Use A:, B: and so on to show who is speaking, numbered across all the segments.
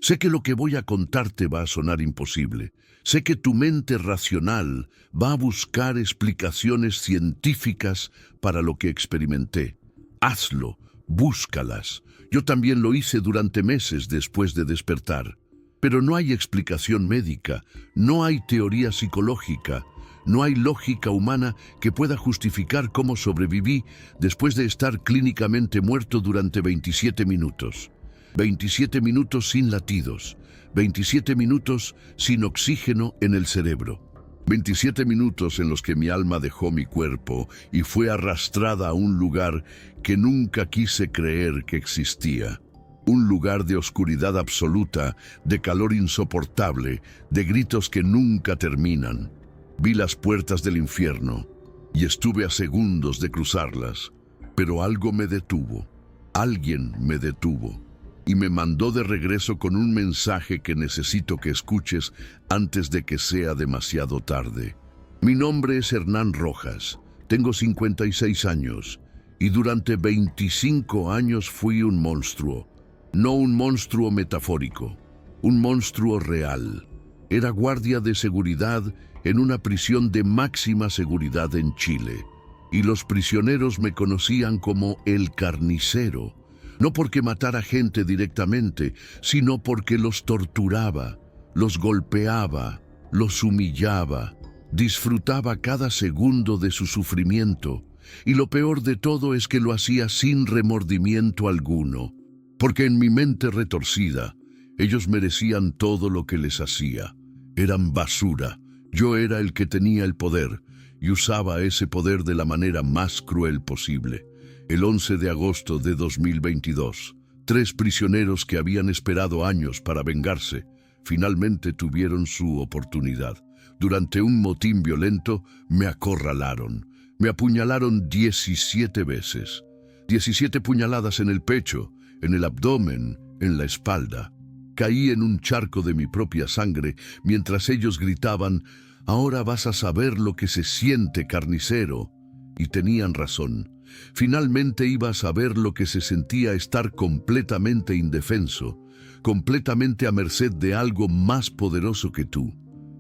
A: Sé que lo que voy a contarte va a sonar imposible. Sé que tu mente racional va a buscar explicaciones científicas para lo que experimenté. Hazlo, búscalas. Yo también lo hice durante meses después de despertar. Pero no hay explicación médica, no hay teoría psicológica, no hay lógica humana que pueda justificar cómo sobreviví después de estar clínicamente muerto durante 27 minutos. 27 minutos sin latidos, 27 minutos sin oxígeno en el cerebro. 27 minutos en los que mi alma dejó mi cuerpo y fue arrastrada a un lugar que nunca quise creer que existía. Un lugar de oscuridad absoluta, de calor insoportable, de gritos que nunca terminan. Vi las puertas del infierno y estuve a segundos de cruzarlas, pero algo me detuvo. Alguien me detuvo y me mandó de regreso con un mensaje que necesito que escuches antes de que sea demasiado tarde. Mi nombre es Hernán Rojas, tengo 56 años y durante 25 años fui un monstruo. No un monstruo metafórico, un monstruo real. Era guardia de seguridad en una prisión de máxima seguridad en Chile. Y los prisioneros me conocían como el carnicero. No porque matara gente directamente, sino porque los torturaba, los golpeaba, los humillaba. Disfrutaba cada segundo de su sufrimiento. Y lo peor de todo es que lo hacía sin remordimiento alguno. Porque en mi mente retorcida, ellos merecían todo lo que les hacía. Eran basura. Yo era el que tenía el poder y usaba ese poder de la manera más cruel posible. El 11 de agosto de 2022, 3 prisioneros que habían esperado años para vengarse, finalmente tuvieron su oportunidad. Durante un motín violento, me acorralaron. Me apuñalaron 17 veces. 17 puñaladas en el pecho, en el abdomen, en la espalda. Caí en un charco de mi propia sangre mientras ellos gritaban: «Ahora vas a saber lo que se siente, carnicero». Y tenían razón. Finalmente iba a saber lo que se sentía estar completamente indefenso, completamente a merced de algo más poderoso que tú.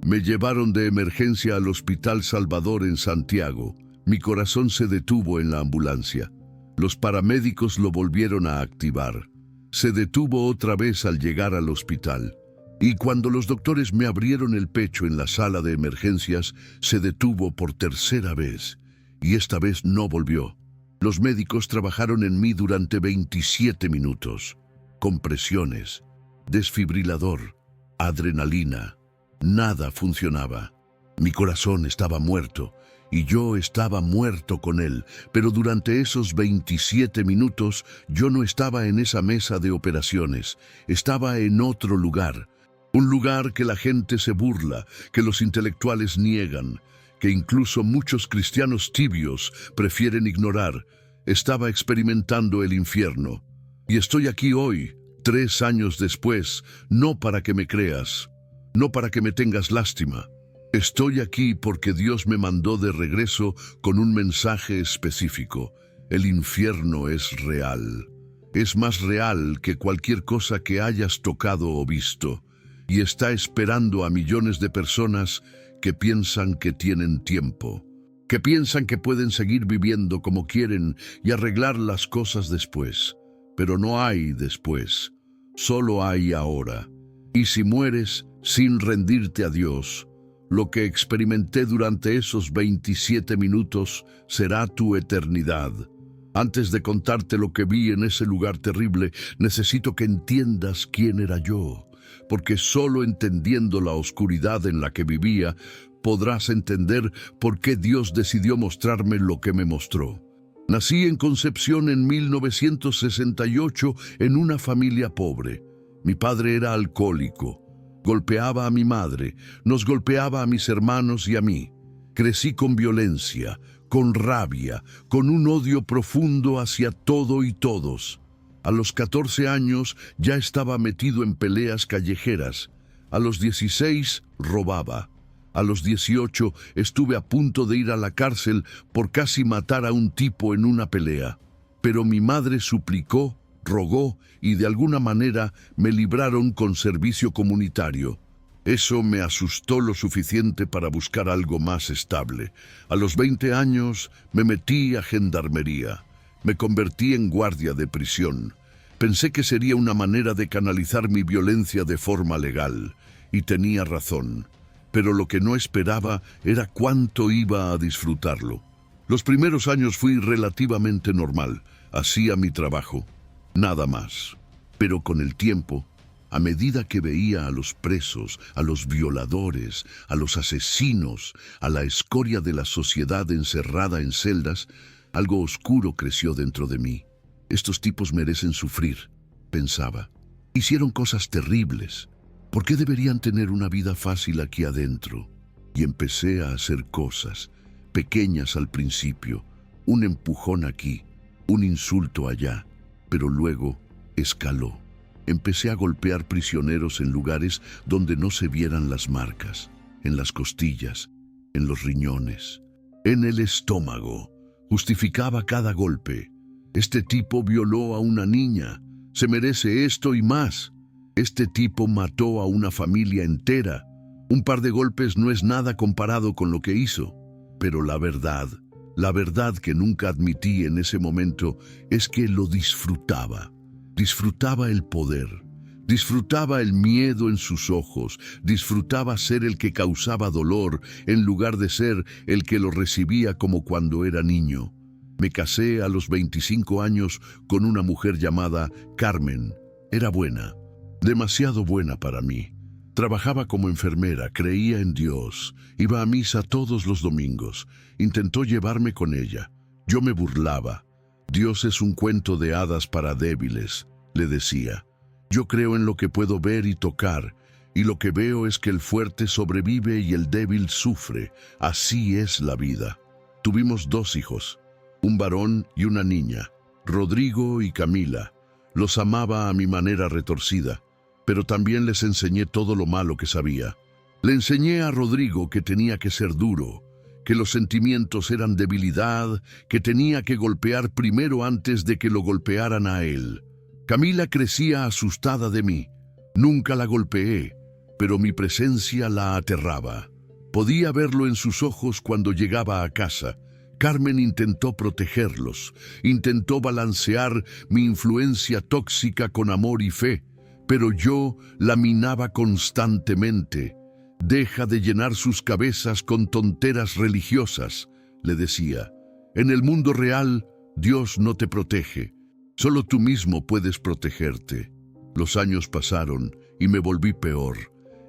A: Me llevaron de emergencia al Hospital Salvador en Santiago. Mi corazón se detuvo en la ambulancia. Los paramédicos lo volvieron a activar. Se detuvo otra vez al llegar al hospital. Y cuando los doctores me abrieron el pecho en la sala de emergencias, se detuvo por tercera vez. Y esta vez no volvió. Los médicos trabajaron en mí durante 27 minutos. Compresiones, desfibrilador, adrenalina. Nada funcionaba. Mi corazón estaba muerto. Y yo estaba muerto con él, pero durante esos 27 minutos yo no estaba en esa mesa de operaciones, estaba en otro lugar. Un lugar que la gente se burla, que los intelectuales niegan, que incluso muchos cristianos tibios prefieren ignorar. Estaba experimentando el infierno. Y estoy aquí hoy, 3 años después, no para que me creas, no para que me tengas lástima. Estoy aquí porque Dios me mandó de regreso con un mensaje específico. El infierno es real. Es más real que cualquier cosa que hayas tocado o visto. Y está esperando a millones de personas que piensan que tienen tiempo. Que piensan que pueden seguir viviendo como quieren y arreglar las cosas después. Pero no hay después. Solo hay ahora. Y si mueres sin rendirte a Dios, lo que experimenté durante esos 27 minutos será tu eternidad. Antes de contarte lo que vi en ese lugar terrible, necesito que entiendas quién era yo, porque solo entendiendo la oscuridad en la que vivía, podrás entender por qué Dios decidió mostrarme lo que me mostró. Nací en Concepción en 1968 en una familia pobre. Mi padre era alcohólico. Golpeaba a mi madre, nos golpeaba a mis hermanos y a mí. Crecí con violencia, con rabia, con un odio profundo hacia todo y todos. A los 14 años ya estaba metido en peleas callejeras. A los 16 robaba. A los 18 estuve a punto de ir a la cárcel por casi matar a un tipo en una pelea. Pero mi madre suplicó, rogó y de alguna manera me libraron con servicio comunitario. Eso me asustó lo suficiente para buscar algo más estable. A los 20 años me metí a gendarmería. Me convertí en guardia de prisión. Pensé que sería una manera de canalizar mi violencia de forma legal, y tenía razón. Pero lo que no esperaba era cuánto iba a disfrutarlo. Los primeros años fui relativamente normal, hacía mi trabajo, nada más. Pero con el tiempo, a medida que veía a los presos, a los violadores, a los asesinos, a la escoria de la sociedad encerrada en celdas, algo oscuro creció dentro de mí. Estos tipos merecen sufrir, pensaba. Hicieron cosas terribles. ¿Por qué deberían tener una vida fácil aquí adentro? Y empecé a hacer cosas, pequeñas al principio, un empujón aquí, un insulto allá, pero luego escaló. Empecé a golpear prisioneros en lugares donde no se vieran las marcas, en las costillas, en los riñones, en el estómago. Justificaba cada golpe. Este tipo violó a una niña, se merece esto y más. Este tipo mató a una familia entera. Un par de golpes no es nada comparado con lo que hizo. Pero la verdad que nunca admití en ese momento es que lo disfrutaba. Disfrutaba el poder, disfrutaba el miedo en sus ojos, disfrutaba ser el que causaba dolor en lugar de ser el que lo recibía como cuando era niño. Me casé a los 25 años con una mujer llamada Carmen. Era buena, demasiado buena para mí. Trabajaba como enfermera, creía en Dios, iba a misa todos los domingos, intentó llevarme con ella. Yo me burlaba. Dios es un cuento de hadas para débiles, le decía. Yo creo en lo que puedo ver y tocar, y lo que veo es que el fuerte sobrevive y el débil sufre. Así es la vida. Tuvimos 2 hijos, un varón y una niña, Rodrigo y Camila. Los amaba a mi manera retorcida, pero también les enseñé todo lo malo que sabía. Le enseñé a Rodrigo que tenía que ser duro, que los sentimientos eran debilidad, que tenía que golpear primero antes de que lo golpearan a él. Camila crecía asustada de mí. Nunca la golpeé, pero mi presencia la aterraba. Podía verlo en sus ojos cuando llegaba a casa. Carmen intentó protegerlos, intentó balancear mi influencia tóxica con amor y fe, pero yo la minaba constantemente. Deja de llenar sus cabezas con tonteras religiosas, le decía. En el mundo real, Dios no te protege. Solo tú mismo puedes protegerte. Los años pasaron y me volví peor.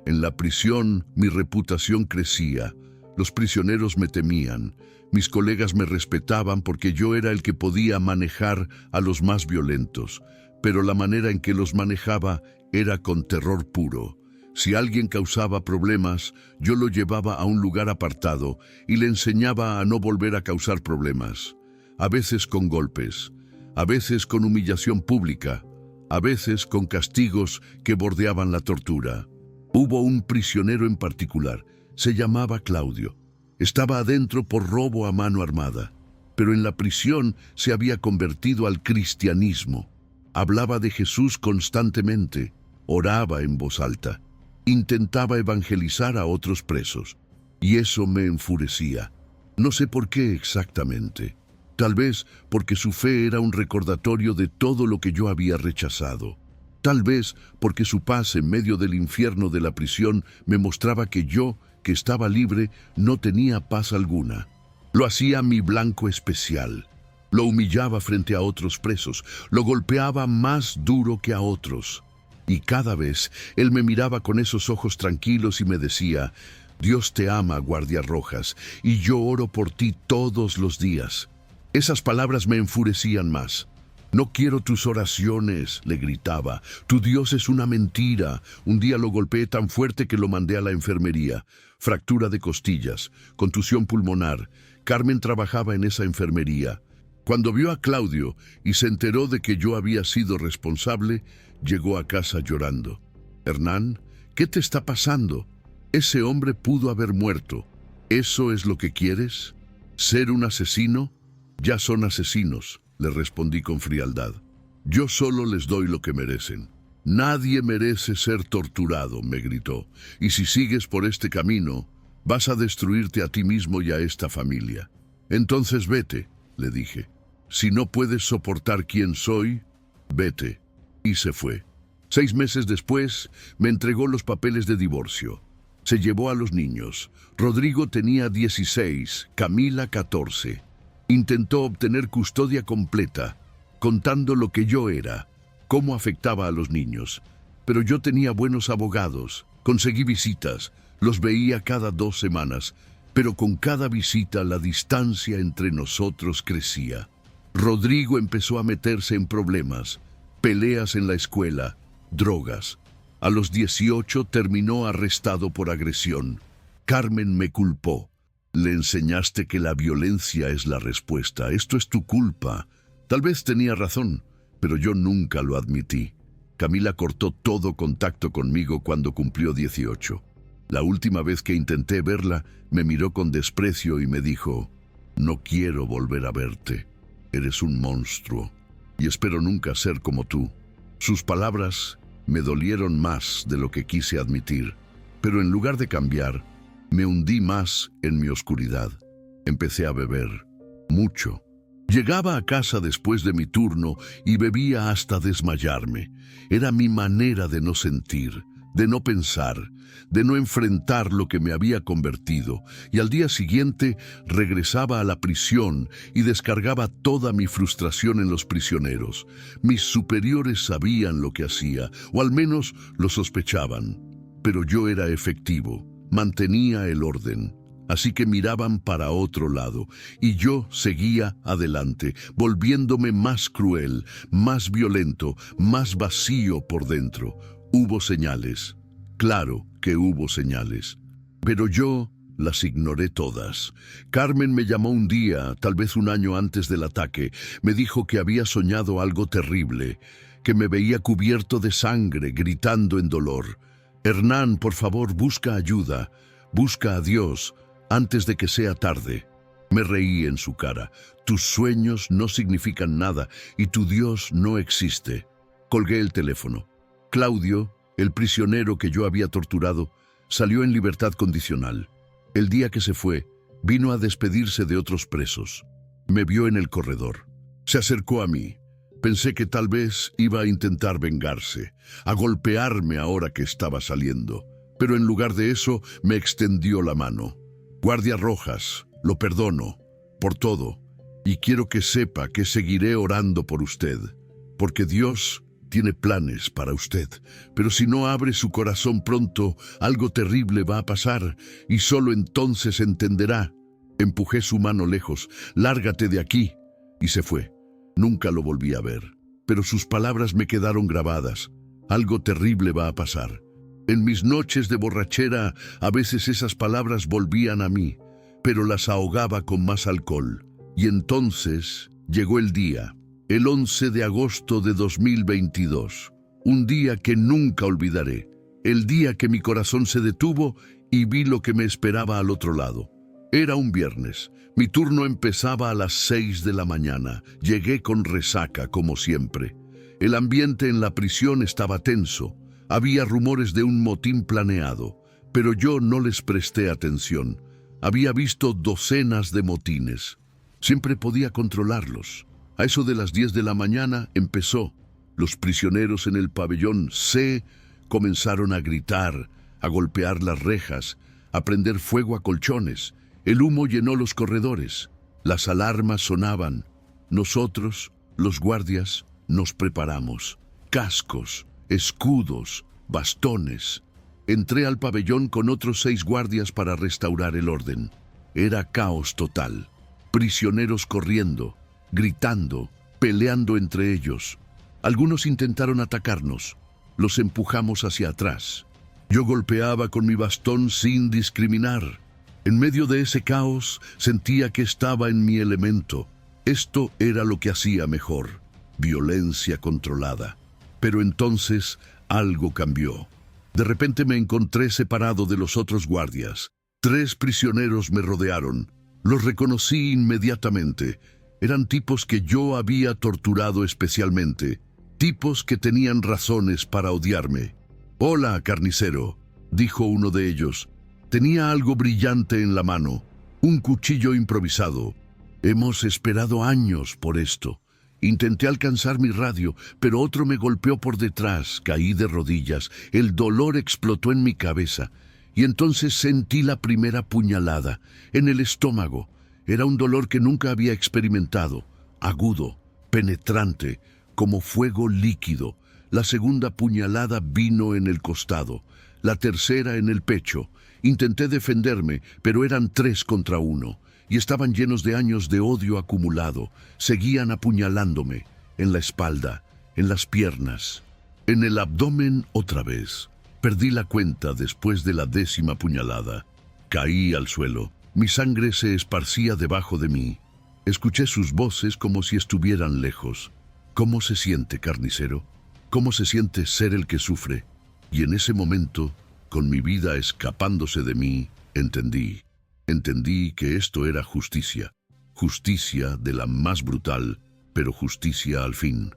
A: En la prisión mi reputación crecía. Los prisioneros me temían. Mis colegas me respetaban porque yo era el que podía manejar a los más violentos. Pero la manera en que los manejaba era con terror puro. Si alguien causaba problemas, yo lo llevaba a un lugar apartado y le enseñaba a no volver a causar problemas. A veces con golpes, a veces con humillación pública, a veces con castigos que bordeaban la tortura. Hubo un prisionero en particular, se llamaba Claudio. Estaba adentro por robo a mano armada, pero en la prisión se había convertido al cristianismo. Hablaba de Jesús constantemente, oraba en voz alta, intentaba evangelizar a otros presos, y eso me enfurecía. No sé por qué exactamente. Tal vez porque su fe era un recordatorio de todo lo que yo había rechazado. Tal vez porque su paz en medio del infierno de la prisión me mostraba que yo, que estaba libre, no tenía paz alguna. Lo hacía mi blanco especial. Lo humillaba frente a otros presos, lo golpeaba más duro que a otros. Y cada vez él me miraba con esos ojos tranquilos y me decía: Dios te ama, guardia rojas, y yo oro por ti todos los días. Esas palabras me enfurecían más. No quiero tus oraciones, le gritaba. Tu Dios es una mentira. Un día lo golpeé tan fuerte que lo mandé a la enfermería. Fractura de costillas, contusión pulmonar. Carmen trabajaba en esa enfermería. Cuando vio a Claudio y se enteró de que yo había sido responsable, llegó a casa llorando. Hernán, ¿qué te está pasando? Ese hombre pudo haber muerto. ¿Eso es lo que quieres? ¿Ser un asesino? Ya son asesinos, le respondí con frialdad. Yo solo les doy lo que merecen. Nadie merece ser torturado, me gritó, y si sigues por este camino, vas a destruirte a ti mismo y a esta familia. Entonces vete, le dije. Si no puedes soportar quién soy, vete. Y se fue. 6 meses después, me entregó los papeles de divorcio. Se llevó a los niños. Rodrigo tenía 16, Camila 14. Intentó obtener custodia completa, contando lo que yo era, cómo afectaba a los niños. Pero yo tenía buenos abogados, conseguí visitas, los veía cada 2 semanas, pero con cada visita la distancia entre nosotros crecía. Rodrigo empezó a meterse en problemas, peleas en la escuela, drogas. A los 18 terminó arrestado por agresión. Carmen me culpó. Le enseñaste que la violencia es la respuesta. Esto es tu culpa. Tal vez tenía razón, pero yo nunca lo admití. Camila cortó todo contacto conmigo cuando cumplió 18. La última vez que intenté verla, me miró con desprecio y me dijo: «No quiero volver a verte. Eres un monstruo, y espero nunca ser como tú». Sus palabras me dolieron más de lo que quise admitir, pero en lugar de cambiar, me hundí más en mi oscuridad. Empecé a beber, mucho. Llegaba a casa después de mi turno y bebía hasta desmayarme. Era mi manera de no sentir, de no pensar, de no enfrentar lo que me había convertido, y al día siguiente regresaba a la prisión y descargaba toda mi frustración en los prisioneros. Mis superiores sabían lo que hacía, o al menos lo sospechaban, pero yo era efectivo, mantenía el orden. Así que miraban para otro lado, y yo seguía adelante, volviéndome más cruel, más violento, más vacío por dentro. Hubo señales, claro que hubo señales, pero yo las ignoré todas. Carmen me llamó un día, tal vez un año antes del ataque. Me dijo que había soñado algo terrible, que me veía cubierto de sangre, gritando en dolor. «Hernán, por favor, busca ayuda, busca a Dios, antes de que sea tarde». Me reí en su cara. «Tus sueños no significan nada y tu Dios no existe». Colgué el teléfono. Claudio, el prisionero que yo había torturado, salió en libertad condicional. El día que se fue, vino a despedirse de otros presos. Me vio en el corredor. Se acercó a mí. Pensé que tal vez iba a intentar vengarse, a golpearme ahora que estaba saliendo. Pero en lugar de eso, me extendió la mano. «Guardia Rojas, lo perdono por todo, y quiero que sepa que seguiré orando por usted, porque Dios tiene planes para usted, pero si no abre su corazón pronto, algo terrible va a pasar, y solo entonces entenderá». Empujé su mano lejos. «Lárgate de aquí», y se fue. Nunca lo volví a ver, pero sus palabras me quedaron grabadas. Algo terrible va a pasar. En mis noches de borrachera, a veces esas palabras volvían a mí, pero las ahogaba con más alcohol. Y entonces llegó el día, el 11 de agosto de 2022, un día que nunca olvidaré, el día que mi corazón se detuvo y vi lo que me esperaba al otro lado. Era un viernes. Mi turno empezaba a las 6 de la mañana. Llegué con resaca, como siempre. El ambiente en la prisión estaba tenso. Había rumores de un motín planeado, pero yo no les presté atención. Había visto docenas de motines. Siempre podía controlarlos. A eso de las 10 de la mañana empezó. Los prisioneros en el pabellón C comenzaron a gritar, a golpear las rejas, a prender fuego a colchones. El humo llenó los corredores. Las alarmas sonaban. Nosotros, los guardias, nos preparamos. Cascos, escudos, bastones. Entré al pabellón con otros 6 guardias para restaurar el orden. Era caos total. Prisioneros corriendo, gritando, peleando entre ellos. Algunos intentaron atacarnos. Los empujamos hacia atrás. Yo golpeaba con mi bastón sin discriminar. En medio de ese caos, sentía que estaba en mi elemento. Esto era lo que hacía mejor: violencia controlada. Pero entonces algo cambió. De repente me encontré separado de los otros guardias. 3 prisioneros me rodearon. Los reconocí inmediatamente. Eran tipos que yo había torturado especialmente, tipos que tenían razones para odiarme. «Hola, carnicero», dijo uno de ellos. Tenía algo brillante en la mano, un cuchillo improvisado. «Hemos esperado años por esto». Intenté alcanzar mi radio, pero otro me golpeó por detrás. Caí de rodillas. El dolor explotó en mi cabeza. Y entonces sentí la primera puñalada, en el estómago. Era un dolor que nunca había experimentado. Agudo, penetrante, como fuego líquido. La segunda puñalada vino en el costado. La tercera en el pecho. Intenté defenderme, pero eran 3 contra 1. Y estaban llenos de años de odio acumulado. Seguían apuñalándome, en la espalda, en las piernas, en el abdomen otra vez. Perdí la cuenta después de la 10ª puñalada. Caí al suelo. Mi sangre se esparcía debajo de mí. Escuché sus voces como si estuvieran lejos. ¿Cómo se siente, carnicero? ¿Cómo se siente ser el que sufre? Y en ese momento, con mi vida escapándose de mí, entendí. Entendí que esto era justicia. Justicia de la más brutal, pero justicia al fin.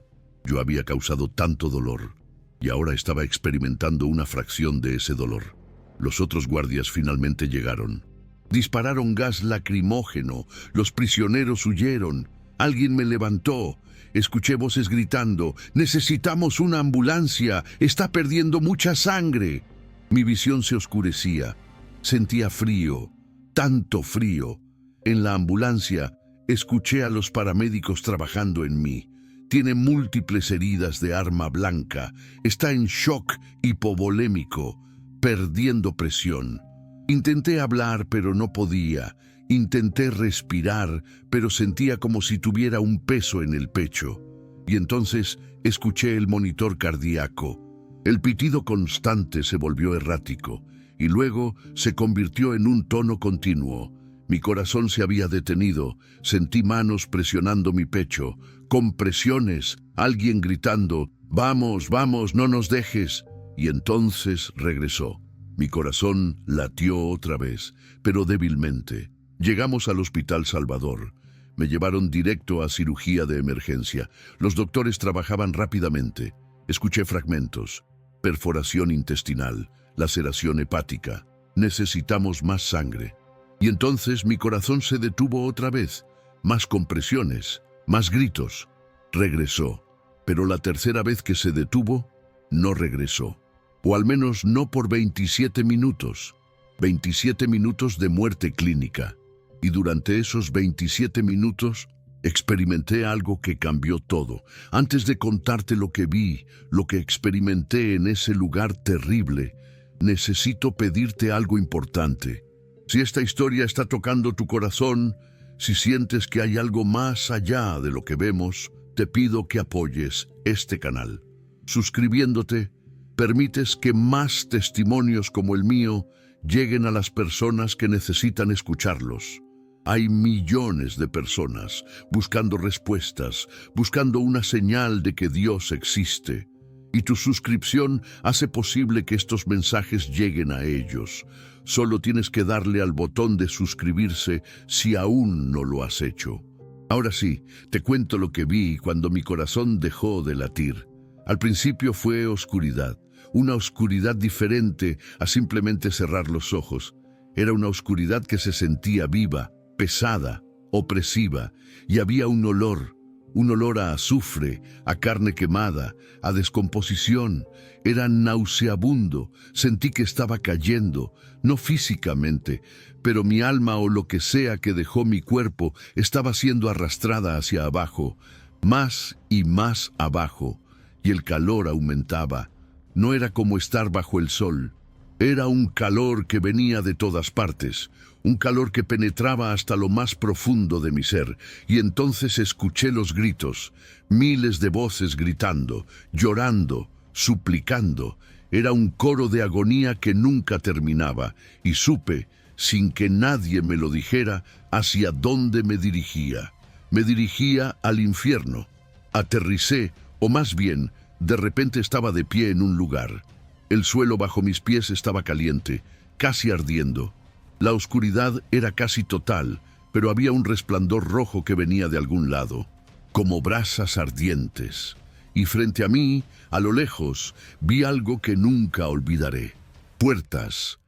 A: Yo había causado tanto dolor, y ahora estaba experimentando una fracción de ese dolor. Los otros guardias finalmente llegaron. Dispararon gas lacrimógeno, los prisioneros huyeron. Alguien me levantó. Escuché voces gritando: «¡Necesitamos una ambulancia! ¡Está perdiendo mucha sangre!». Mi visión se oscurecía. Sentía frío. Tanto frío. En la ambulancia escuché a los paramédicos trabajando en mí. Tiene múltiples heridas de arma blanca. Está en shock hipovolémico, perdiendo presión. Intenté hablar, pero no podía. Intenté respirar, pero sentía como si tuviera un peso en el pecho. Y entonces escuché el monitor cardíaco. El pitido constante se volvió errático. Y luego se convirtió en un tono continuo. Mi corazón se había detenido. Sentí manos presionando mi pecho, compresiones, alguien gritando: «¡Vamos, vamos, no nos dejes!». Y entonces regresó. Mi corazón latió otra vez, pero débilmente. Llegamos al Hospital Salvador. Me llevaron directo a cirugía de emergencia. Los doctores trabajaban rápidamente. Escuché fragmentos: perforación intestinal, laceración hepática. Necesitamos más sangre. Y entonces mi corazón se detuvo otra vez. Más compresiones, más gritos. Regresó. Pero la tercera vez que se detuvo, no regresó. O al menos no por 27 minutos. 27 minutos de muerte clínica. Y durante esos 27 minutos experimenté algo que cambió todo. Antes de contarte lo que vi, lo que experimenté en ese lugar terrible, necesito pedirte algo importante. Si esta historia está tocando tu corazón, si sientes que hay algo más allá de lo que vemos, te pido que apoyes este canal. Suscribiéndote, permites que más testimonios como el mío lleguen a las personas que necesitan escucharlos. Hay millones de personas buscando respuestas, buscando una señal de que Dios existe. Y tu suscripción hace posible que estos mensajes lleguen a ellos. Solo tienes que darle al botón de suscribirse si aún no lo has hecho. Ahora sí, te cuento lo que vi cuando mi corazón dejó de latir. Al principio fue oscuridad, una oscuridad diferente a simplemente cerrar los ojos. Era una oscuridad que se sentía viva, pesada, opresiva, y había un olor a azufre, a carne quemada, a descomposición. Era nauseabundo. Sentí que estaba cayendo, no físicamente, pero mi alma o lo que sea que dejó mi cuerpo estaba siendo arrastrada hacia abajo, más y más abajo, y el calor aumentaba. No era como estar bajo el sol. Era un calor que venía de todas partes, un calor que penetraba hasta lo más profundo de mi ser, y entonces escuché los gritos, miles de voces gritando, llorando, suplicando. Era un coro de agonía que nunca terminaba, y supe, sin que nadie me lo dijera, hacia dónde me dirigía. Me dirigía al infierno. Aterricé, o más bien, de repente estaba de pie en un lugar. El suelo bajo mis pies estaba caliente, casi ardiendo. La oscuridad era casi total, pero había un resplandor rojo que venía de algún lado, como brasas ardientes. y frente a mí, a lo lejos, vi algo que nunca olvidaré. Puertas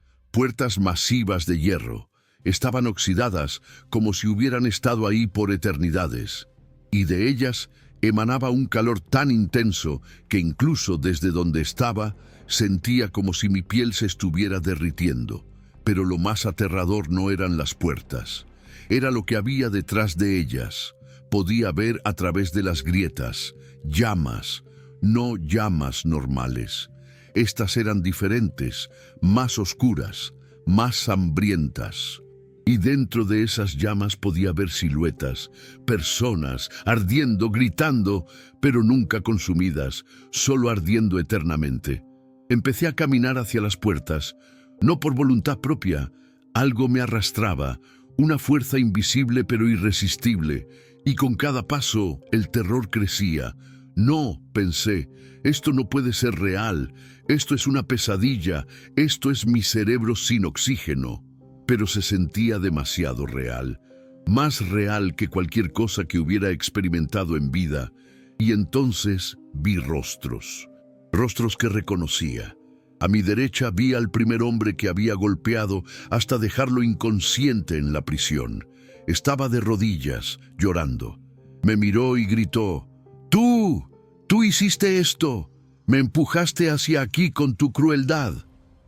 A: masivas de hierro. Estaban oxidadas como si hubieran estado ahí por eternidades, y de ellas emanaba un calor tan intenso que incluso desde donde estaba sentía como si mi piel se estuviera derritiendo. Pero lo más aterrador no eran las puertas, era lo que había detrás de ellas. Podía ver a través de las grietas, llamas, no llamas normales. Estas eran diferentes, más oscuras, más hambrientas. Y dentro de esas llamas podía ver siluetas, personas, ardiendo, gritando, pero nunca consumidas, solo ardiendo eternamente. Empecé a caminar hacia las puertas, no por voluntad propia. Algo me arrastraba, una fuerza invisible pero irresistible, y con cada paso el terror crecía. No, pensé, esto no puede ser real, esto es una pesadilla, esto es mi cerebro sin oxígeno. Pero se sentía demasiado real, más real que cualquier cosa que hubiera experimentado en vida, y entonces vi rostros que reconocía. A mi derecha vi al primer hombre que había golpeado hasta dejarlo inconsciente en la prisión. Estaba de rodillas, llorando. Me miró y gritó: ¡Tú hiciste esto! ¡Me empujaste hacia aquí con tu crueldad!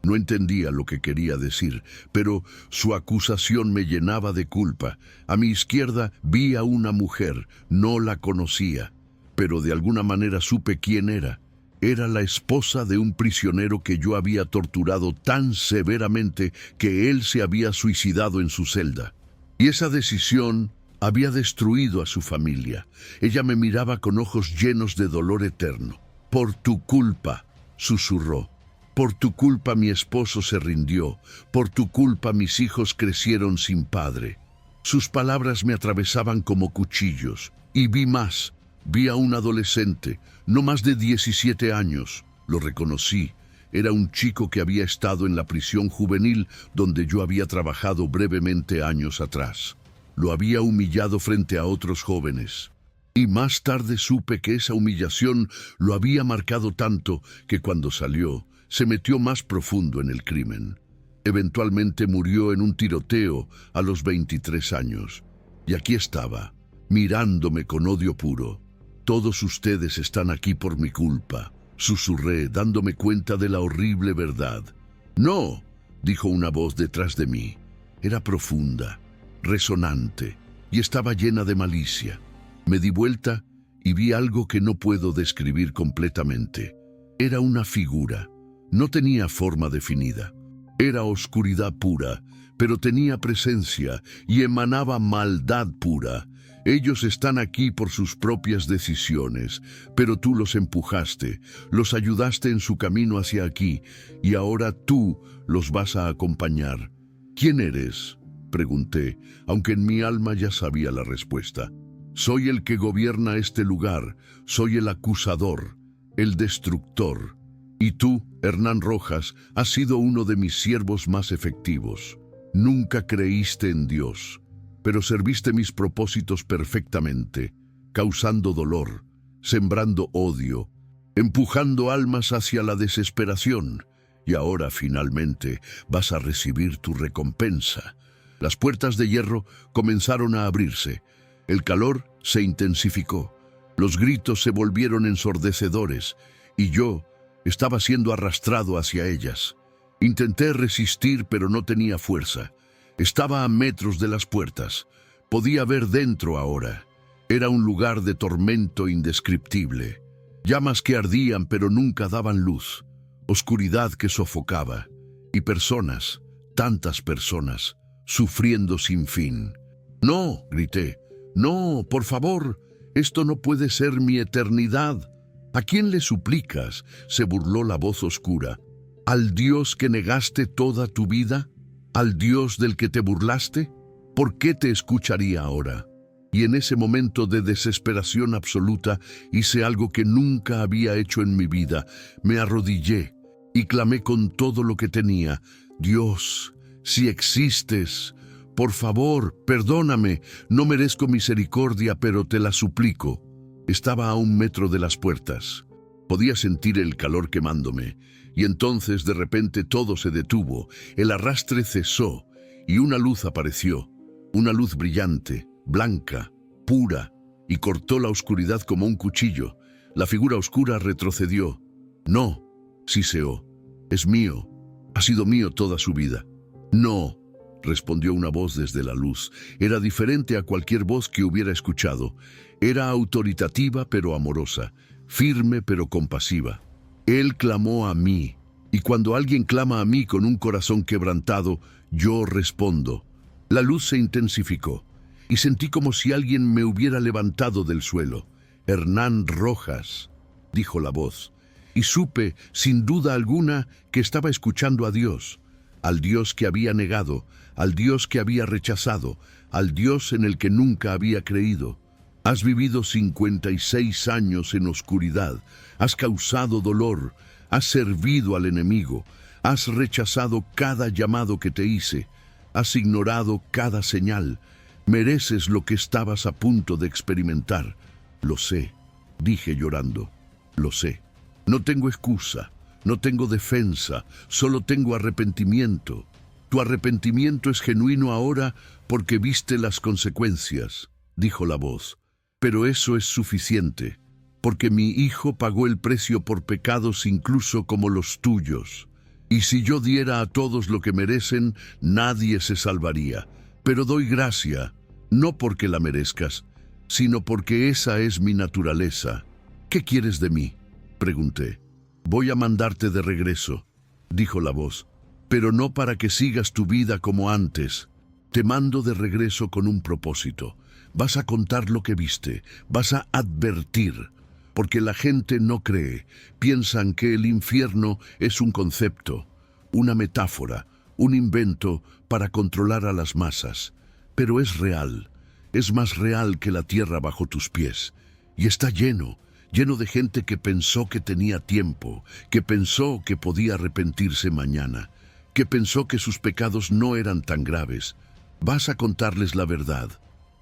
A: No entendía lo que quería decir, pero su acusación me llenaba de culpa. A mi izquierda vi a una mujer, no la conocía, pero de alguna manera supe quién era. Era la esposa de un prisionero que yo había torturado tan severamente que él se había suicidado en su celda. Y esa decisión había destruido a su familia. Ella me miraba con ojos llenos de dolor eterno. «Por tu culpa», susurró. «Por tu culpa mi esposo se rindió, por tu culpa mis hijos crecieron sin padre». Sus palabras me atravesaban como cuchillos. Y vi más, vi a un adolescente, no más de 17 años. Lo reconocí, era un chico que había estado en la prisión juvenil donde yo había trabajado brevemente años atrás. Lo había humillado frente a otros jóvenes. Y más tarde supe que esa humillación lo había marcado tanto que cuando salió, se metió más profundo en el crimen. Eventualmente murió en un tiroteo a los 23 años. Y aquí estaba, mirándome con odio puro. «Todos ustedes están aquí por mi culpa», susurré, dándome cuenta de la horrible verdad. «No», dijo una voz detrás de mí. Era profunda, resonante, y estaba llena de malicia. Me di vuelta y vi algo que no puedo describir completamente. Era una figura. No tenía forma definida. Era oscuridad pura, pero tenía presencia y emanaba maldad pura. Ellos están aquí por sus propias decisiones, pero tú los empujaste, los ayudaste en su camino hacia aquí, y ahora tú los vas a acompañar. «¿Quién eres?», pregunté, aunque en mi alma ya sabía la respuesta. «Soy el que gobierna este lugar, soy el acusador, el destructor. Y tú, Hernán Rojas, has sido uno de mis siervos más efectivos. Nunca creíste en Dios, pero serviste mis propósitos perfectamente, causando dolor, sembrando odio, empujando almas hacia la desesperación. Y ahora, finalmente, vas a recibir tu recompensa». Las puertas de hierro comenzaron a abrirse. El calor se intensificó. Los gritos se volvieron ensordecedores, y yo estaba siendo arrastrado hacia ellas. Intenté resistir, pero no tenía fuerza. Estaba a metros de las puertas. Podía ver dentro ahora. Era un lugar de tormento indescriptible. Llamas que ardían pero nunca daban luz. Oscuridad que sofocaba. Y personas, tantas personas, sufriendo sin fin. «No», grité. «No, por favor, esto no puede ser mi eternidad». «¿A quién le suplicas?», se burló la voz oscura. «¿Al Dios que negaste toda tu vida? ¿Al Dios del que te burlaste? ¿Por qué te escucharía ahora?». Y en ese momento de desesperación absoluta hice algo que nunca había hecho en mi vida. Me arrodillé y clamé con todo lo que tenía: «Dios, si existes, por favor, perdóname, no merezco misericordia, pero te la suplico». Estaba a 1 metro de las puertas. Podía sentir el calor quemándome, y entonces de repente todo se detuvo, el arrastre cesó, y una luz apareció, una luz brillante, blanca, pura, y cortó la oscuridad como un cuchillo. La figura oscura retrocedió. «No», siseó, «es mío, ha sido mío toda su vida». «No», respondió una voz desde la luz. Era diferente a cualquier voz que hubiera escuchado. Era autoritativa pero amorosa, firme pero compasiva. Él clamó a mí, y cuando alguien clama a mí con un corazón quebrantado, yo respondo. La luz se intensificó, y sentí como si alguien me hubiera levantado del suelo. «Hernán Rojas», dijo la voz, y supe, sin duda alguna, que estaba escuchando a Dios, al Dios que había negado, al Dios que había rechazado, al Dios en el que nunca había creído. «Has vivido 56 años en oscuridad, has causado dolor, has servido al enemigo, has rechazado cada llamado que te hice, has ignorado cada señal, mereces lo que estabas a punto de experimentar». «Lo sé», dije llorando, «lo sé. No tengo excusa, no tengo defensa, solo tengo arrepentimiento. Tu arrepentimiento es genuino ahora porque viste las consecuencias», dijo la voz. «Pero eso es suficiente, porque mi hijo pagó el precio por pecados incluso como los tuyos. Y si yo diera a todos lo que merecen, nadie se salvaría. Pero doy gracia, no porque la merezcas, sino porque esa es mi naturaleza». «¿Qué quieres de mí?», pregunté. «Voy a mandarte de regreso», dijo la voz, «pero no para que sigas tu vida como antes. Te mando de regreso con un propósito. Vas a contar lo que viste, vas a advertir, porque la gente no cree. Piensan que el infierno es un concepto, una metáfora, un invento para controlar a las masas. Pero es real, es más real que la tierra bajo tus pies, y está lleno de gente que pensó que tenía tiempo, que pensó que podía arrepentirse mañana, que pensó que sus pecados no eran tan graves. Vas a contarles la verdad.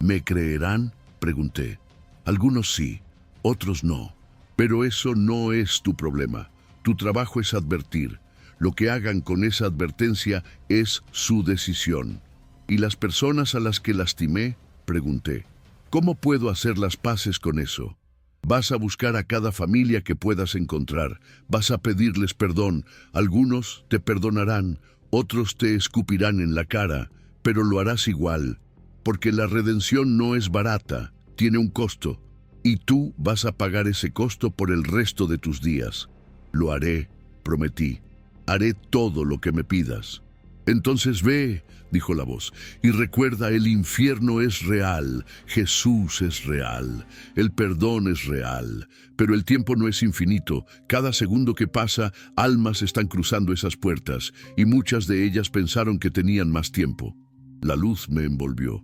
A: ¿Me creerán?», pregunté. «Algunos sí, otros no. Pero eso no es tu problema. Tu trabajo es advertir. Lo que hagan con esa advertencia es su decisión». «¿Y las personas a las que lastimé?», pregunté. «¿Cómo puedo hacer las paces con eso?». «Vas a buscar a cada familia que puedas encontrar. Vas a pedirles perdón. Algunos te perdonarán, otros te escupirán en la cara, pero lo harás igual, porque la redención no es barata, tiene un costo, y tú vas a pagar ese costo por el resto de tus días». «Lo haré», prometí. «Haré todo lo que me pidas». «Entonces ve», dijo la voz, «y recuerda, el infierno es real, Jesús es real, el perdón es real, pero el tiempo no es infinito. Cada segundo que pasa, almas están cruzando esas puertas, y muchas de ellas pensaron que tenían más tiempo». La luz me envolvió,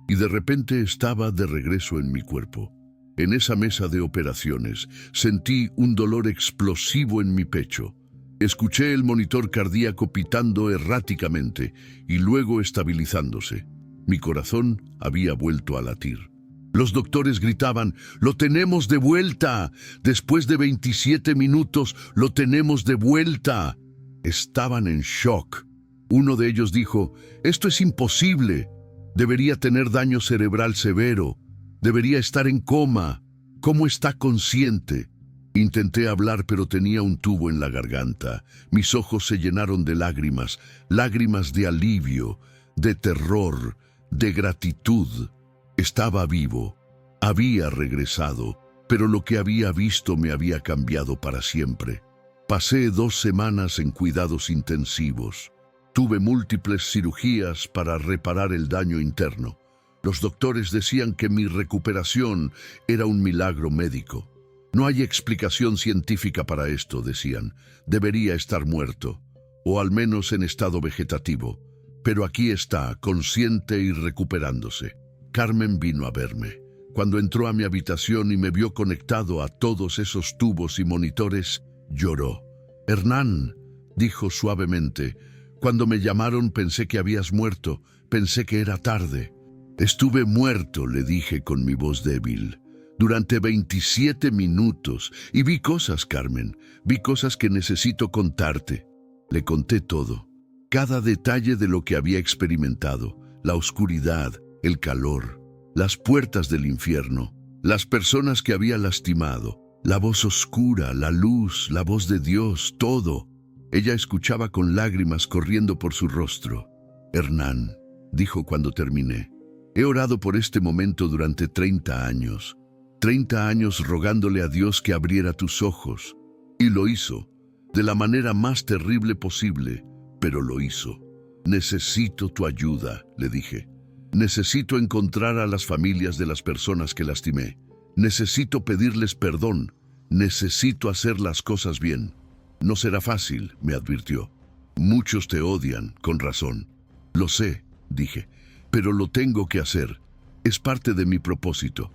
A: y de repente estaba de regreso en mi cuerpo. En esa mesa de operaciones, sentí un dolor explosivo en mi pecho. Escuché el monitor cardíaco pitando erráticamente y luego estabilizándose. Mi corazón había vuelto a latir. Los doctores gritaban: «¡Lo tenemos de vuelta! Después de 27 minutos, lo tenemos de vuelta». Estaban en shock. Uno de ellos dijo: «Esto es imposible. Debería tener daño cerebral severo. Debería estar en coma. ¿Cómo está consciente?». Intenté hablar, pero tenía un tubo en la garganta. Mis ojos se llenaron de lágrimas, lágrimas de alivio, de terror, de gratitud. Estaba vivo, había regresado, pero lo que había visto me había cambiado para siempre. Pasé 2 semanas en cuidados intensivos. Tuve múltiples cirugías para reparar el daño interno. Los doctores decían que mi recuperación era un milagro médico. «No hay explicación científica para esto», decían. «Debería estar muerto, o al menos en estado vegetativo. Pero aquí está, consciente y recuperándose». Carmen vino a verme. Cuando entró a mi habitación y me vio conectado a todos esos tubos y monitores, lloró. «Hernán», dijo suavemente, «cuando me llamaron pensé que habías muerto, pensé que era tarde». «Estuve muerto», le dije con mi voz débil. durante 27 minutos, y vi cosas, Carmen, vi cosas que necesito contarte. Le conté todo, cada detalle de lo que había experimentado, la oscuridad, el calor, las puertas del infierno, las personas que había lastimado, la voz oscura, la luz, la voz de Dios, todo. Ella escuchaba con lágrimas corriendo por su rostro. Hernán, dijo cuando terminé, he orado por este momento durante 30 años. 30 años rogándole a Dios que abriera tus ojos. Y lo hizo, de la manera más terrible posible, pero lo hizo. Necesito tu ayuda, le dije. Necesito encontrar a las familias de las personas que lastimé. Necesito pedirles perdón. Necesito hacer las cosas bien. No será fácil, me advirtió. Muchos te odian, con razón. Lo sé, dije, pero lo tengo que hacer. Es parte de mi propósito.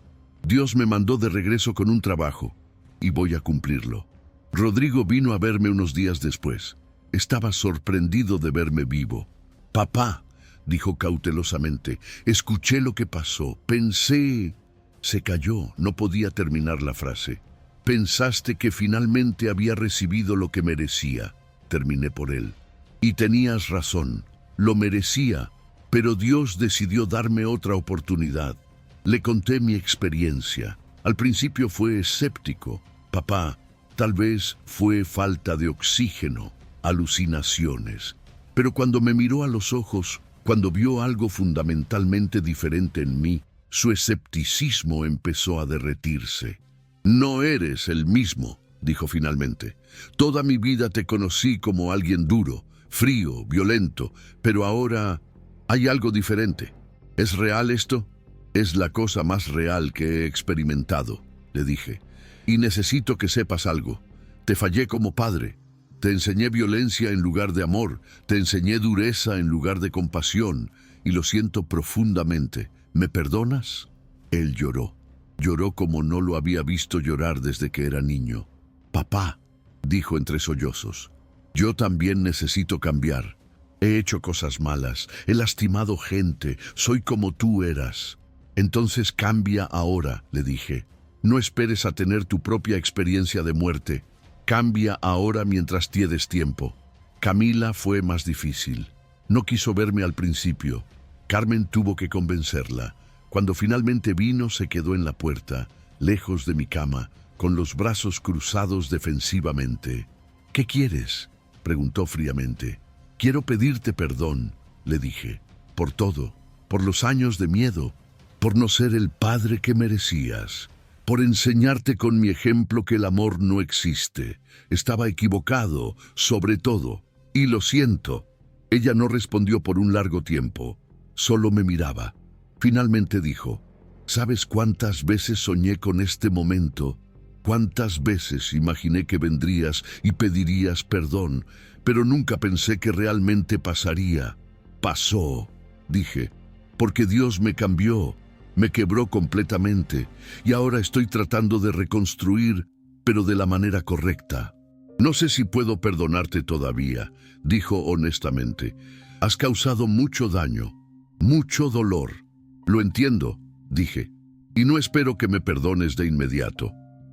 A: Dios me mandó de regreso con un trabajo, y voy a cumplirlo. Rodrigo vino a verme unos días después. Estaba sorprendido de verme vivo. Papá, dijo cautelosamente, escuché lo que pasó, pensé... Se calló, no podía terminar la frase. Pensaste que finalmente había recibido lo que merecía, terminé por él. Y tenías razón, lo merecía, pero Dios decidió darme otra oportunidad. Le conté mi experiencia. Al principio fue escéptico. Papá, tal vez fue falta de oxígeno, alucinaciones. Pero cuando me miró a los ojos, cuando vio algo fundamentalmente diferente en mí, su escepticismo empezó a derretirse. No eres el mismo, dijo finalmente. Toda mi vida te conocí como alguien duro, frío, violento, pero ahora hay algo diferente. ¿Es real esto? Es la cosa más real que he experimentado, le dije. Y necesito que sepas algo. Te fallé como padre. Te enseñé violencia en lugar de amor. Te enseñé dureza en lugar de compasión. Y lo siento profundamente. ¿Me perdonas? Él lloró. Lloró como no lo había visto llorar desde que era niño. Papá, dijo entre sollozos, yo también necesito cambiar. He hecho cosas malas, he lastimado gente, soy como tú eras. Entonces cambia ahora, le dije. No esperes a tener tu propia experiencia de muerte. Cambia ahora mientras tienes tiempo. Camila fue más difícil. No quiso verme al principio. Carmen tuvo que convencerla. Cuando finalmente vino, se quedó en la puerta, lejos de mi cama, con los brazos cruzados defensivamente. ¿Qué quieres?, preguntó fríamente. Quiero pedirte perdón, le dije, por todo, por los años de miedo, por no ser el padre que merecías, por enseñarte con mi ejemplo que el amor no existe. Estaba equivocado, sobre todo, y lo siento. Ella no respondió por un largo tiempo. Solo me miraba. Finalmente dijo, ¿sabes cuántas veces soñé con este momento? ¿Cuántas veces imaginé que vendrías y pedirías perdón, pero nunca pensé que realmente pasaría? Pasó, dije, porque Dios me cambió, me quebró completamente, y ahora estoy tratando de reconstruir, pero de la manera correcta. No sé si puedo perdonarte todavía, dijo honestamente. Has causado mucho daño. Mucho dolor. Lo entiendo, dije, y no espero que me perdones de inmediato.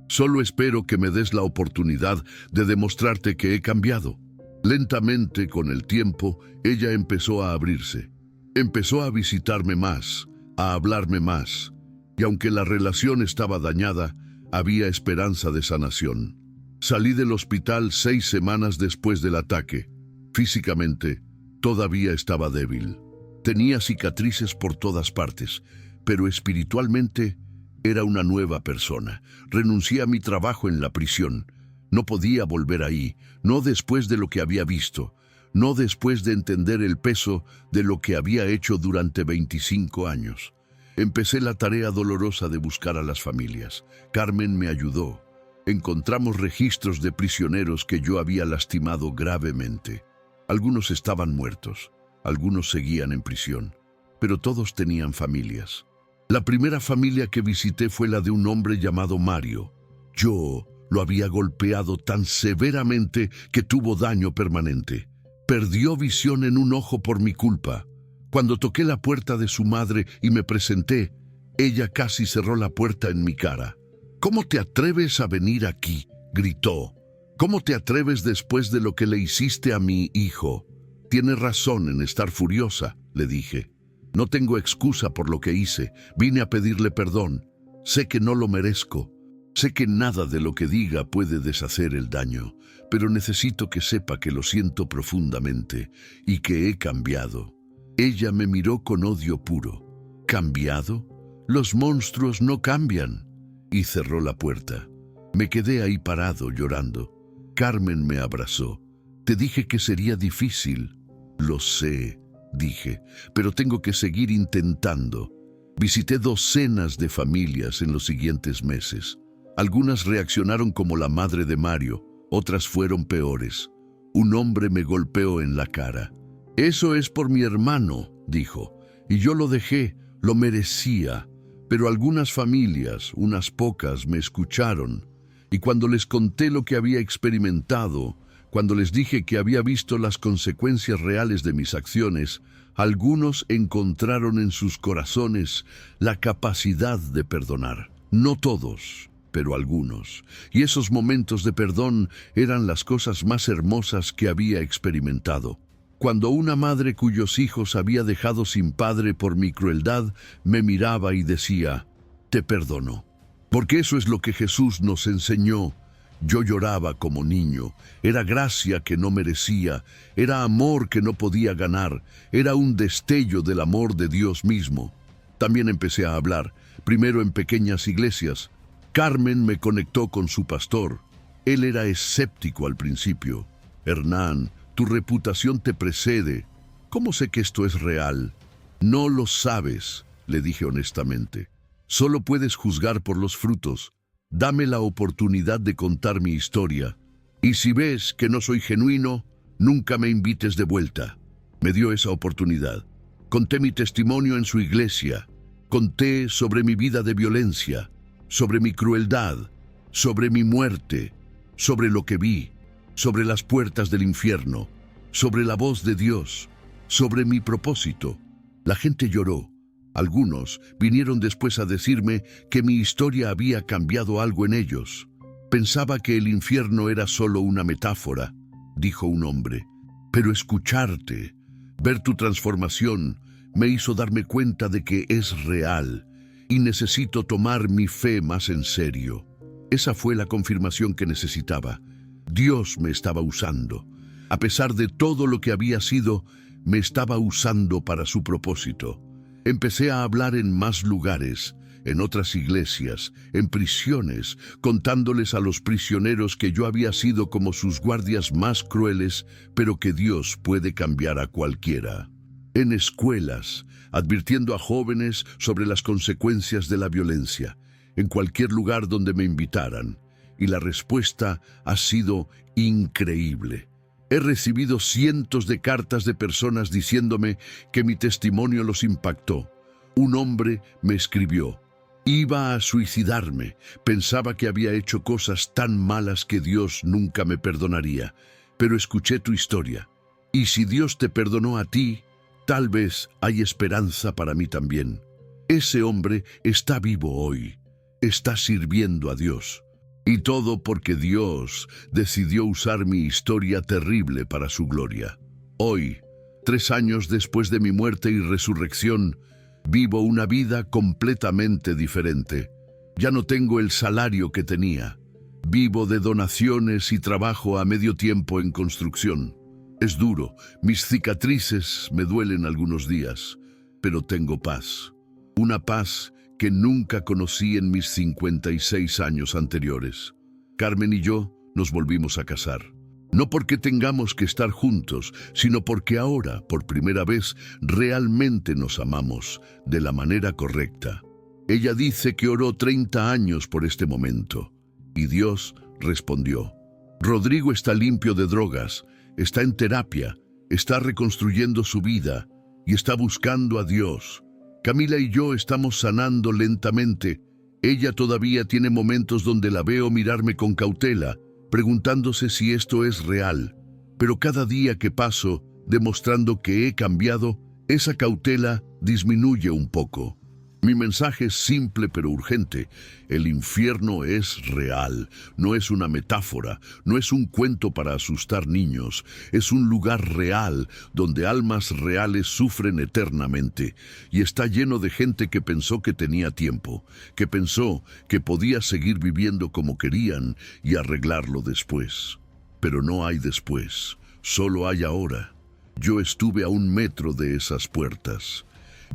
A: Solo espero que me des la oportunidad de demostrarte que he cambiado. Lentamente, con el tiempo, ella empezó a abrirse. Empezó a visitarme más, a hablarme más, y aunque la relación estaba dañada, había esperanza de sanación. Salí del hospital 6 semanas después del ataque. Físicamente, todavía estaba débil. Tenía cicatrices por todas partes, pero espiritualmente era una nueva persona. Renuncié a mi trabajo en la prisión. No podía volver ahí, no después de lo que había visto, no después de entender el peso de lo que había hecho durante 25 años. Empecé la tarea dolorosa de buscar a las familias. Carmen me ayudó. Encontramos registros de prisioneros que yo había lastimado gravemente. Algunos estaban muertos. Algunos seguían en prisión, pero todos tenían familias. La primera familia que visité fue la de un hombre llamado Mario. Yo lo había golpeado tan severamente que tuvo daño permanente. Perdió visión en un ojo por mi culpa. Cuando toqué la puerta de su madre y me presenté, ella casi cerró la puerta en mi cara. ¿Cómo te atreves a venir aquí?, gritó. ¿Cómo te atreves después de lo que le hiciste a mi hijo? Tienes razón en estar furiosa, le dije. No tengo excusa por lo que hice. Vine a pedirle perdón. Sé que no lo merezco. Sé que nada de lo que diga puede deshacer el daño, pero necesito que sepa que lo siento profundamente y que he cambiado. Ella me miró con odio puro. ¿Cambiado? Los monstruos no cambian. Y cerró la puerta. Me quedé ahí parado llorando. Carmen me abrazó. Te dije que sería difícil. Lo sé, dije, pero tengo que seguir intentando. Visité docenas de familias en los siguientes meses. Algunas reaccionaron como la madre de Mario, otras fueron peores. Un hombre me golpeó en la cara. Eso es por mi hermano, dijo, y yo lo dejé, lo merecía. Pero algunas familias, unas pocas, me escucharon. Y cuando les conté lo que había experimentado, cuando les dije que había visto las consecuencias reales de mis acciones, algunos encontraron en sus corazones la capacidad de perdonar. No todos, pero algunos. Y esos momentos de perdón eran las cosas más hermosas que había experimentado. Cuando una madre cuyos hijos había dejado sin padre por mi crueldad me miraba y decía, te perdono. Porque eso es lo que Jesús nos enseñó. Yo lloraba como niño. Era gracia que no merecía. Era amor que no podía ganar. Era un destello del amor de Dios mismo. También empecé a hablar, primero en pequeñas iglesias. Carmen me conectó con su pastor. Él era escéptico al principio. Hernán, tu reputación te precede. ¿Cómo sé que esto es real? No lo sabes, le dije honestamente. Solo puedes juzgar por los frutos. Dame la oportunidad de contar mi historia. Y si ves que no soy genuino, nunca me invites de vuelta. Me dio esa oportunidad. Conté mi testimonio en su iglesia. Conté sobre mi vida de violencia, sobre mi crueldad, sobre mi muerte, sobre lo que vi, sobre las puertas del infierno, sobre la voz de Dios, sobre mi propósito. La gente lloró. Algunos vinieron después a decirme que mi historia había cambiado algo en ellos. Pensaba que el infierno era solo una metáfora, dijo un hombre. Pero escucharte, ver tu transformación, me hizo darme cuenta de que es real y necesito tomar mi fe más en serio. Esa fue la confirmación que necesitaba. Dios me estaba usando. A pesar de todo lo que había sido, me estaba usando para su propósito. Empecé a hablar en más lugares, en otras iglesias, en prisiones, contándoles a los prisioneros que yo había sido como sus guardias más crueles, pero que Dios puede cambiar a cualquiera. En escuelas, advirtiendo a jóvenes sobre las consecuencias de la violencia, en cualquier lugar donde me invitaran. Y la respuesta ha sido increíble. He recibido cientos de cartas de personas diciéndome que mi testimonio los impactó. Un hombre me escribió: iba a suicidarme, pensaba que había hecho cosas tan malas que Dios nunca me perdonaría, pero escuché tu historia. Y si Dios te perdonó a ti, tal vez hay esperanza para mí también. Ese hombre está vivo hoy, está sirviendo a Dios. Y todo porque Dios decidió usar mi historia terrible para su gloria. Hoy, 3 años después de mi muerte y resurrección, vivo una vida completamente diferente. Ya no tengo el salario que tenía. Vivo de donaciones y trabajo a medio tiempo en construcción. Es duro, mis cicatrices me duelen algunos días, pero tengo paz. Una paz que nunca conocí en mis 56 años anteriores. Carmen y yo nos volvimos a casar. No porque tengamos que estar juntos, sino porque ahora, por primera vez, realmente nos amamos de la manera correcta. Ella dice que oró 30 años por este momento, y Dios respondió. Rodrigo está limpio de drogas, está en terapia, está reconstruyendo su vida y está buscando a Dios. Camila y yo estamos sanando lentamente. Ella todavía tiene momentos donde la veo mirarme con cautela, preguntándose si esto es real. Pero cada día que paso, demostrando que he cambiado, esa cautela disminuye un poco. Mi mensaje es simple pero urgente. El infierno es real, no es una metáfora, no es un cuento para asustar niños, es un lugar real donde almas reales sufren eternamente y está lleno de gente que pensó que tenía tiempo, que pensó que podía seguir viviendo como querían y arreglarlo después. Pero no hay después, solo hay ahora. Yo estuve a 1 metro de esas puertas,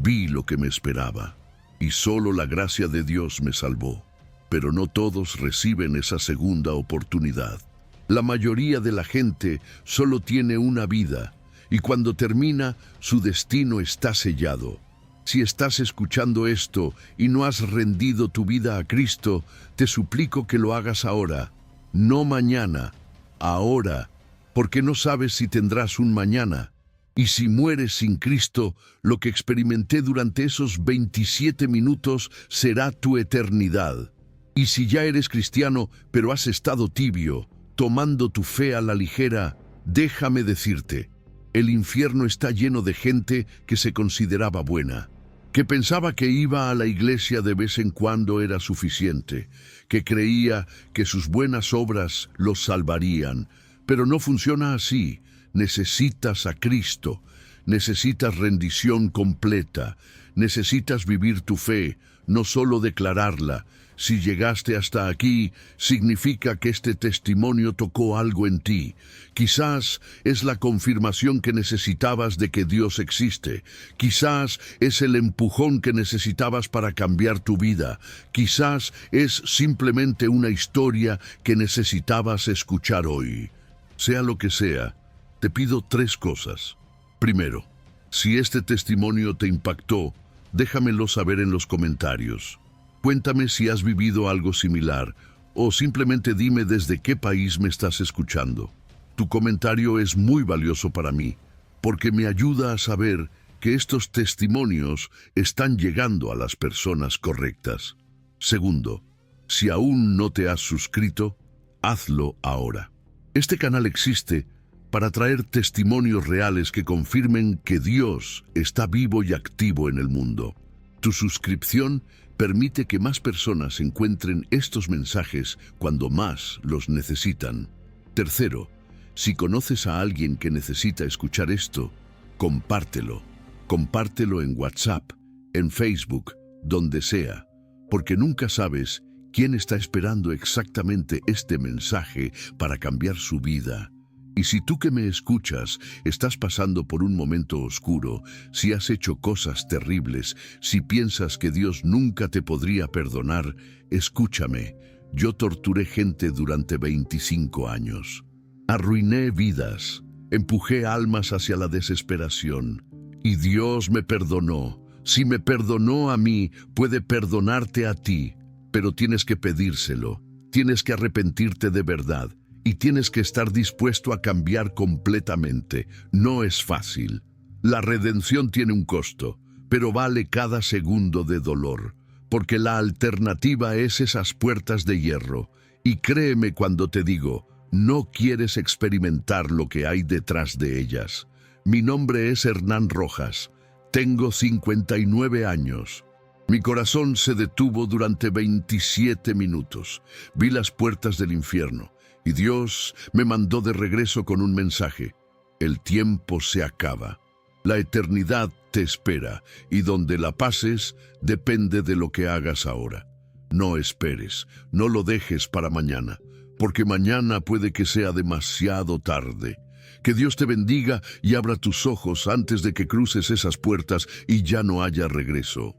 A: vi lo que me esperaba. Y solo la gracia de Dios me salvó. Pero no todos reciben esa segunda oportunidad. La mayoría de la gente solo tiene una vida, y cuando termina, su destino está sellado. Si estás escuchando esto y no has rendido tu vida a Cristo, te suplico que lo hagas ahora, no mañana, ahora, porque no sabes si tendrás un mañana. Y si mueres sin Cristo, lo que experimenté durante esos 27 minutos será tu eternidad. Y si ya eres cristiano, pero has estado tibio, tomando tu fe a la ligera, déjame decirte, el infierno está lleno de gente que se consideraba buena, que pensaba que iba a la iglesia de vez en cuando era suficiente, que creía que sus buenas obras los salvarían, pero no funciona así. Necesitas a Cristo, necesitas rendición completa, necesitas vivir tu fe, no solo declararla. Si llegaste hasta aquí, significa que este testimonio tocó algo en ti. Quizás es la confirmación que necesitabas de que Dios existe. Quizás es el empujón que necesitabas para cambiar tu vida. Quizás es simplemente una historia que necesitabas escuchar hoy. Sea lo que sea, te pido 3 cosas. Primero, si este testimonio te impactó, déjamelo saber en los comentarios. Cuéntame si has vivido algo similar o simplemente dime desde qué país me estás escuchando. Tu comentario es muy valioso para mí porque me ayuda a saber que estos testimonios están llegando a las personas correctas. Segundo, si aún no te has suscrito, hazlo ahora. Este canal existe para traer testimonios reales que confirmen que Dios está vivo y activo en el mundo. Tu suscripción permite que más personas encuentren estos mensajes cuando más los necesitan. Tercero, si conoces a alguien que necesita escuchar esto, compártelo. Compártelo en WhatsApp, en Facebook, donde sea, porque nunca sabes quién está esperando exactamente este mensaje para cambiar su vida. Y si tú que me escuchas estás pasando por un momento oscuro, si has hecho cosas terribles, si piensas que Dios nunca te podría perdonar, escúchame. Yo torturé gente durante 25 años. Arruiné vidas, empujé almas hacia la desesperación. Y Dios me perdonó. Si me perdonó a mí, puede perdonarte a ti. Pero tienes que pedírselo. Tienes que arrepentirte de verdad. Y tienes que estar dispuesto a cambiar completamente. No es fácil. La redención tiene un costo, pero vale cada segundo de dolor, porque la alternativa es esas puertas de hierro. Y créeme cuando te digo, no quieres experimentar lo que hay detrás de ellas. Mi nombre es Hernán Rojas. Tengo 59 años. Mi corazón se detuvo durante 27 minutos. Vi las puertas del infierno. Y Dios me mandó de regreso con un mensaje. El tiempo se acaba. La eternidad te espera, y donde la pases depende de lo que hagas ahora. No esperes, no lo dejes para mañana, porque mañana puede que sea demasiado tarde. Que Dios te bendiga y abra tus ojos antes de que cruces esas puertas y ya no haya regreso.